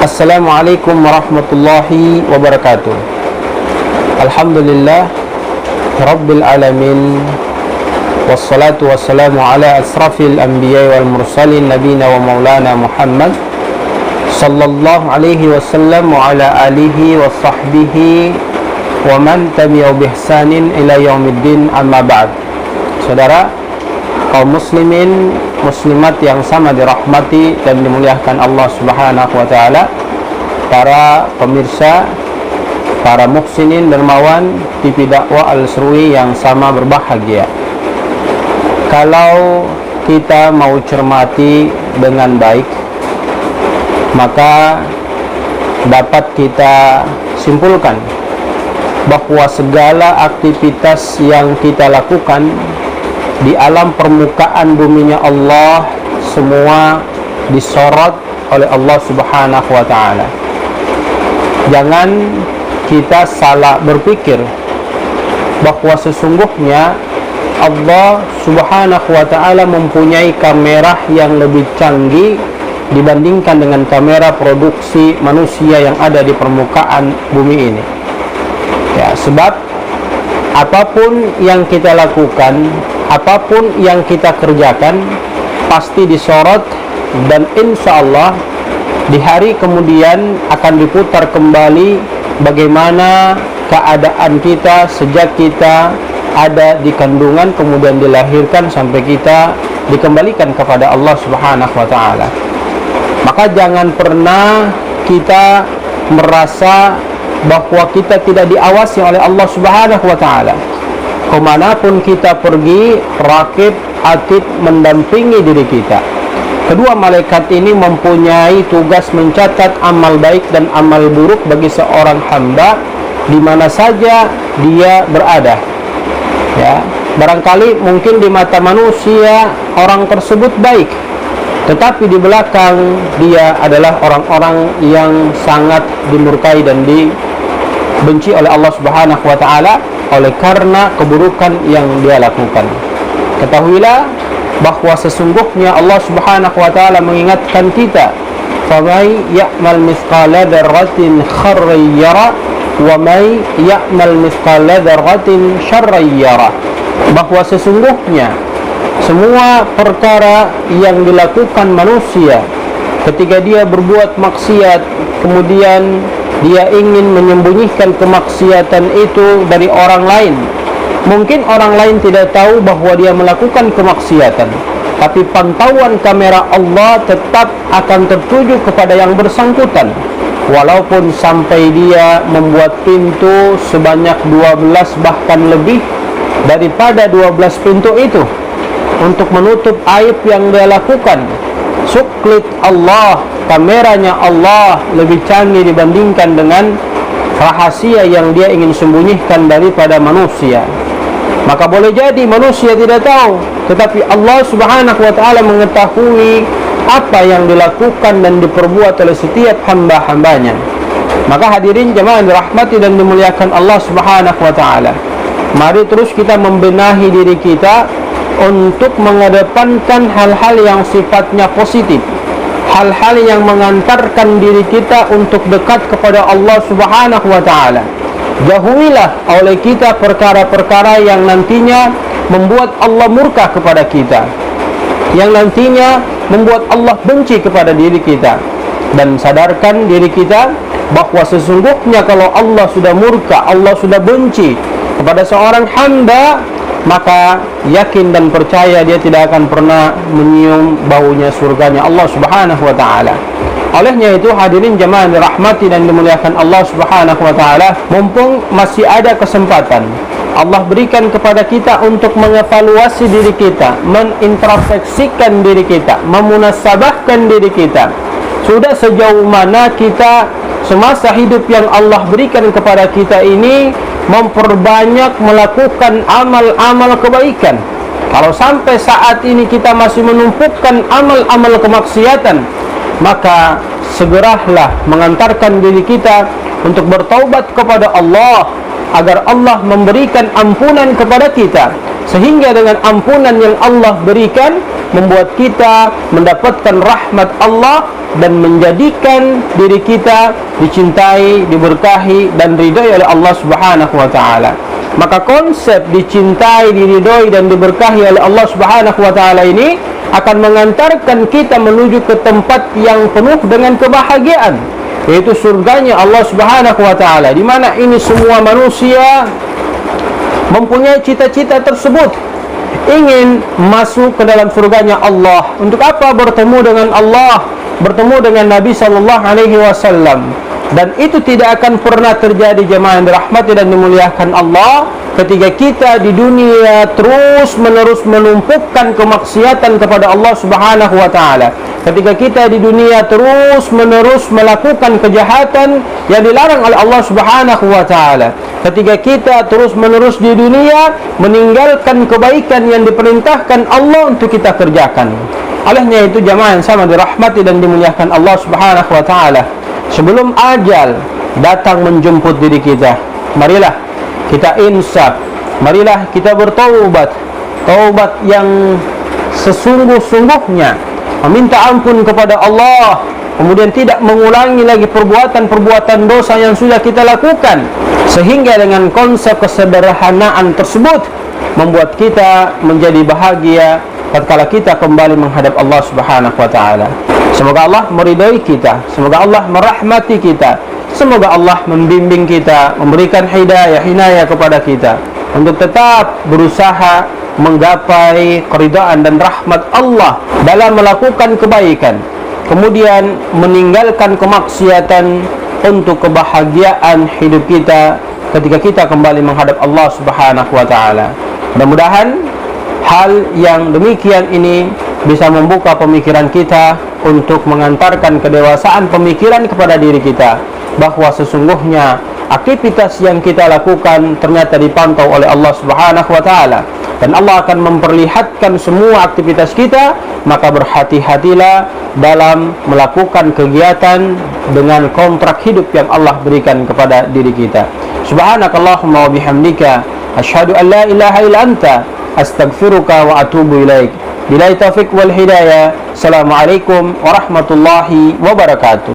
Assalamualaikum warahmatullahi wabarakatuh. Alhamdulillah Rabbil alamin, wassalatu wassalamu ala asrafil anbiya wal mursalin nabina wa maulana Muhammad sallallahu alaihi wasallam wa ala alihi wa sahbihi wa man tabi'u bihsanin ila yaumiddin, amma ba'd. Saudara kaum muslimin muslimat yang sama dirahmati dan dimuliakan Allah Subhanahu wa taala, para pemirsa, para muhsinin dermawan TV Dakwah Al-Serui yang sama berbahagia. Kalau kita mau cermati dengan baik, maka dapat kita simpulkan bahwa segala aktivitas yang kita lakukan di alam permukaan buminya Allah semua disorot oleh Allah Subhanahu wa taala. Jangan kita salah berpikir bahwa sesungguhnya Allah Subhanahu wa taala mempunyai kamera yang lebih canggih dibandingkan dengan kamera produksi manusia yang ada di permukaan bumi ini. Ya, sebab apapun yang kita lakukan, apapun yang kita kerjakan pasti disorot, dan insya Allah di hari kemudian akan diputar kembali bagaimana keadaan kita sejak kita ada di kandungan, kemudian dilahirkan sampai kita dikembalikan kepada Allah Subhanahu wa taala. Maka jangan pernah kita merasa bahwa kita tidak diawasi oleh Allah Subhanahu wa taala. Kemanapun kita pergi, rakib atid mendampingi diri kita. Kedua malaikat ini mempunyai tugas mencatat amal baik dan amal buruk bagi seorang hamba di mana saja dia berada. Ya, barangkali mungkin di mata manusia orang tersebut baik, tetapi di belakang dia adalah orang-orang yang sangat dimurkai dan dibenci oleh Allah Subhanahu wa taala oleh karena keburukan yang dia lakukan. Ketahuilah bahwa sesungguhnya Allah Subhanahu wa taala mengingatkan kita, "Famay ya'mal mithqala dzarratin khairan yara wa may ya'mal mithqala dzarratin syarran yara." Bahwa sesungguhnya semua perkara yang dilakukan manusia ketika dia berbuat maksiat, kemudian dia ingin menyembunyikan kemaksiatan itu dari orang lain. Mungkin orang lain tidak tahu bahwa dia melakukan kemaksiatan, tapi pantauan kamera Allah tetap akan tertuju kepada yang bersangkutan, walaupun sampai dia membuat pintu sebanyak 12 bahkan lebih daripada 12 pintu itu untuk menutup aib yang dia lakukan. Suklit Allah, kameranya Allah lebih canggih dibandingkan dengan rahasia yang dia ingin sembunyikan daripada manusia. Maka boleh jadi manusia tidak tahu, tetapi Allah Subhanahu wa taala mengetahui apa yang dilakukan dan diperbuat oleh setiap hamba-hambanya. Maka hadirin jemaah dirahmati dan dimuliakan Allah Subhanahu wa taala, mari terus kita membenahi diri kita untuk mengedepankan hal-hal yang sifatnya positif, hal-hal yang mengantarkan diri kita untuk dekat kepada Allah Subhanahu wa taala. Jauhilah oleh kita perkara-perkara yang nantinya membuat Allah murka kepada kita, yang nantinya membuat Allah benci kepada diri kita. Dan sadarkan diri kita bahwa sesungguhnya kalau Allah sudah murka, Allah sudah benci kepada seorang hamba, maka yakin dan percaya dia tidak akan pernah menyium baunya surganya Allah Subhanahu wa taala. Olehnya itu hadirin jemaah dirahmati dan dimuliakan Allah Subhanahu wa taala, mumpung masih ada kesempatan Allah berikan kepada kita untuk mengevaluasi diri kita, menintrospeksikan diri kita, memunasabahkan diri kita. Sudah sejauh mana kita semasa hidup yang Allah berikan kepada kita ini memperbanyak melakukan amal-amal kebaikan. Kalau sampai saat ini kita masih menumpukan amal-amal kemaksiatan, maka segeralah mengantarkan diri kita untuk bertaubat kepada Allah agar Allah memberikan ampunan kepada kita, sehingga dengan ampunan yang Allah berikan membuat kita mendapatkan rahmat Allah dan menjadikan diri kita dicintai, diberkahi dan diridhai oleh Allah Subhanahu wa taala. Maka konsep dicintai, diridhai dan diberkahi oleh Allah Subhanahu wa taala ini akan mengantarkan kita menuju ke tempat yang penuh dengan kebahagiaan, yaitu surganya Allah Subhanahu wa taala, di mana ini semua manusia mempunyai cita-cita tersebut, ingin masuk ke dalam surganya Allah. Untuk apa? Bertemu dengan Allah, bertemu dengan Nabi sallallahu alaihi wasallam. Dan itu tidak akan pernah terjadi jemaah yang dirahmati dan dimuliakan Allah ketika kita di dunia terus menerus menumpukan kemaksiatan kepada Allah Subhanahu wa taala. Ketika kita di dunia terus menerus melakukan kejahatan yang dilarang oleh Allah Subhanahu wa taala. Ketika kita terus menerus di dunia meninggalkan kebaikan yang diperintahkan Allah untuk kita kerjakan. Olehnya itu jemaah yang sama dirahmati dan dimuliakan Allah Subhanahu wa taala, sebelum ajal datang menjemput diri kita, marilah kita insaf, marilah kita bertaubat, taubat yang sesungguh-sungguhnya, meminta ampun kepada Allah, kemudian tidak mengulangi lagi perbuatan-perbuatan dosa yang sudah kita lakukan, sehingga dengan konsep kesederhanaan tersebut membuat kita menjadi bahagia tatkala kita kembali menghadap Allah Subhanahu wa taala. Semoga Allah meridai kita, semoga Allah merahmati kita, semoga Allah membimbing kita, memberikan hidayah kepada kita untuk tetap berusaha menggapai keridaan dan rahmat Allah dalam melakukan kebaikan, kemudian meninggalkan kemaksiatan untuk kebahagiaan hidup kita ketika kita kembali menghadap Allah Subhanahu wa taala. Mudah-mudahan hal yang demikian ini bisa membuka pemikiran kita untuk mengantarkan kedewasaan pemikiran kepada diri kita, bahwa sesungguhnya aktivitas yang kita lakukan ternyata dipantau oleh Allah Subhanahu wa taala, dan Allah akan memperlihatkan semua aktivitas kita. Maka berhati-hatilah dalam melakukan kegiatan dengan kontrak hidup yang Allah berikan kepada diri kita. Subhanakallahumma wa bihamdika asyhadu an la ilaha illa anta astaghfiruka wa atubu ilaik. Billahi taufiq wal hidayah. Assalamualaikum warahmatullahi wabarakatuh.